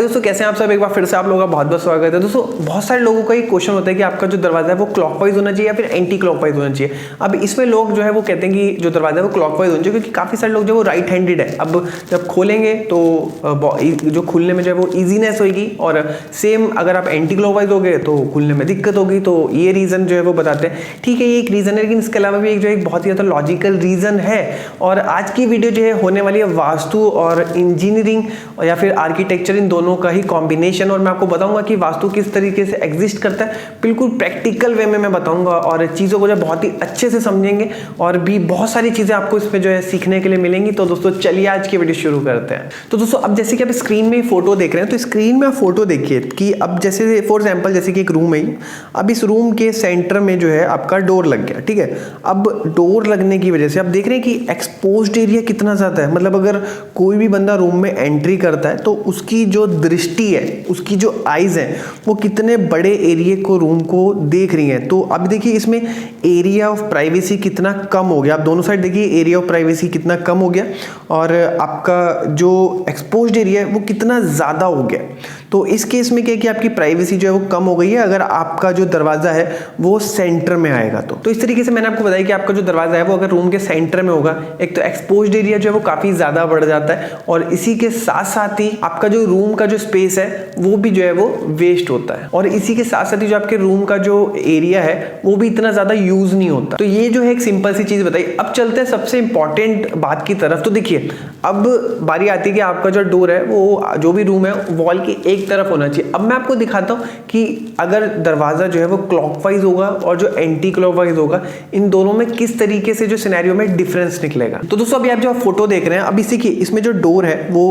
दोस्तों, कैसे हैं आप सब। एक बार फिर से आप लोगों का बहुत बहुत स्वागत है। दोस्तों, बहुत सारे लोगों का ये क्वेश्चन होता है कि आपका जो दरवाजा है वो क्लॉकवाइज होना चाहिए या फिर एंटी क्लॉकवाइज होना चाहिए। अब इसमें लोग जो है वो कहते हैं कि जो दरवाजा है वो क्लॉकवाइज होना चाहिए, क्योंकि काफ़ी सारे लोग जो वो राइट हैंडेड है। अब जब खोलेंगे तो जो खुलने में जो है वो ईजीनेस होगी, और सेम अगर आप एंटी क्लॉकवाइज हो गए तो खुलने में दिक्कत होगी। तो ये रीज़न जो है वो बताते हैं। ठीक है, ये एक रीज़न है, लेकिन इसके अलावा भी एक जो एक बहुत ही ज़्यादा लॉजिकल रीज़न है। और आज की वीडियो जो है होने वाली है वास्तु और इंजीनियरिंग या फिर आर्किटेक्चर, इन दोनों का ही कॉम्बिनेशन। और मैं आपको बताऊंगा कि वास्तु किस तरीके से एग्जिस्ट करता है, बिल्कुल प्रैक्टिकल वे में मैं बताऊंगा, और चीज़ों को जो बहुत ही अच्छे से समझेंगे, और भी बहुत सारी चीज़ें आपको इसमें जो है सीखने के लिए मिलेंगी। तो दोस्तों चलिए आज की वीडियो शुरू करते हैं। तो दोस्तों, अब जैसे कि आप स्क्रीन में फोटो देख रहे हैं, तो स्क्रीन में आप फोटो देखिए कि अब जैसे फॉर एग्जाम्पल जैसे कि एक रूम है, अब इस रूम के सेंटर में जो है आपका डोर लग गया। ठीक है, अब डोर लगने की वजह से आप देख रहे हैं कि एक्सपोज्ड एरिया कितना ज़्यादा है। मतलब अगर कोई भी बंदा रूम में एंट्री करता है तो उसकी जो दृष्टि है, उसकी जो आइज है, वो कितने बड़े एरिया को, रूम को देख रही हैं। तो अब देखिए इसमें एरिया ऑफ प्राइवेसी कितना कम हो गया। आप दोनों साइड देखिए एरिया ऑफ प्राइवेसी कितना कम हो गया, और आपका जो एक्सपोज्ड एरिया है वो कितना ज़्यादा हो गया। तो इस केस में क्या है कि आपकी प्राइवेसी जो है वो कम हो गई है अगर आपका जो दरवाज़ा है वो सेंटर में आएगा। तो इस तरीके से मैंने आपको बताया कि आपका जो दरवाज़ा है वो अगर रूम के सेंटर में होगा, एक तो एक्सपोज्ड एरिया जो है वो काफ़ी ज़्यादा बढ़ जाता है, और इसी के साथ साथ ही आपका जो रूम का जो स्पेस है वो भी जो है वो वेस्ट होता है, और इसी के साथ साथ ही जो आपके रूम का जो एरिया है वो भी इतना ज़्यादा यूज़ नहीं होता। तो ये जो है एक सिंपल सी चीज़ बताई। अब चलते हैं सबसे इंपॉर्टेंट बात की तरफ। तो देखिए, अब बारी आती है कि आपका जो डोर है वो जो भी रूम है वॉल की एक तरफ होना चाहिए। अब मैं आपको दिखाता हूँ कि अगर दरवाज़ा जो है वो क्लॉकवाइज होगा और जो एंटी क्लॉकवाइज होगा, इन दोनों में किस तरीके से जो सिनेरियो में डिफरेंस निकलेगा। तो दोस्तों, अभी आप जो फोटो देख रहे हैं, अब इसी की इसमें जो डोर है वो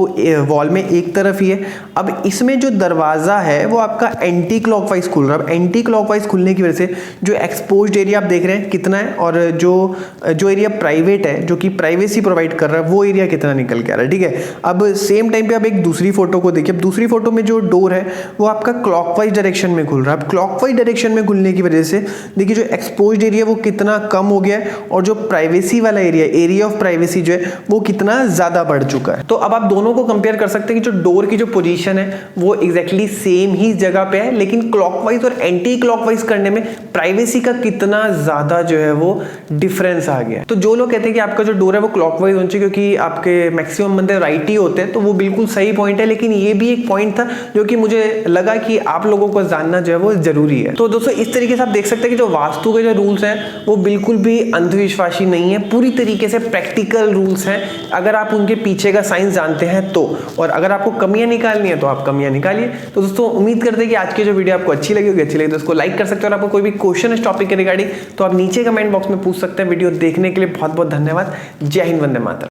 वॉल में एक तरफ ही है। अब इसमें जो दरवाज़ा है वो आपका एंटी क्लॉकवाइज खुल रहा है। अब एंटी क्लॉकवाइज खुलने की वजह से जो एक्सपोज्ड एरिया आप देख रहे हैं कितना है, और जो एरिया प्राइवेट है, जो कि प्राइवेसी प्रोवाइड कर रहा है, वो एरिया कितना निकल के आ रहा है। ठीक है, अब सेम टाइम पे आप एक दूसरी फोटो को देखिए। अब दूसरी फोटो में जो डोर है वो आपका क्लॉकवाइज डायरेक्शन में खुल रहा है। अब क्लॉकवाइज डायरेक्शन में खुलने की वजह से देखिए जो एक्सपोज्ड एरिया वो कितना कम हो गया है, और जो प्राइवेसी वाला एरिया ऑफ प्राइवेसी जो है वो कितना ज्यादा बढ़ चुका है। तो अब आप दोनों को कंपेयर कर सकते हैं कि जो डोर की जो पोजीशन है वो एग्जैक्टली सेम ही जगह पे है, लेकिन क्लॉकवाइज और एंटी क्लॉकवाइज करने में प्राइवेसी का कितना ज्यादा जो है वो डिफरेंस आ गया। तो जो लोग कहते हैं कि आपका जो डोर है वो क्लॉकवाइज होना चाहिए क्योंकि आपके मैक्सिमम बंदे राइट ही होते हैं, तो वो बिल्कुल सही पॉइंट है। लेकिन ये भी एक पॉइंट था जो कि मुझे लगा कि आप लोगों को जानना जो है वो जरूरी है। तो दोस्तों, इस तरीके से आप देख सकते हैं कि जो वास्तु के जो रूल्स हैं वो बिल्कुल भी अंधविश्वासी नहीं है, पूरी तरीके से प्रैक्टिकल रूल्स हैं अगर आप उनके पीछे का साइंस जानते हैं तो। और अगर आपको कमियां निकालनी है तो आप कमियां निकालिए। तो दोस्तों, उम्मीद करते हैं कि आज की जो वीडियो आपको अच्छी लगी होगी। अच्छी लगी तो उसको लाइक कर सकते हो, और आपको कोई भी क्वेश्चन इस टॉपिक के रिगार्डिंग तो आप नीचे कमेंट बॉक्स में पूछ सकते हैं। वीडियो देखने के लिए बहुत बहुत धन्यवाद। जय हिंद, वंदे मातरम।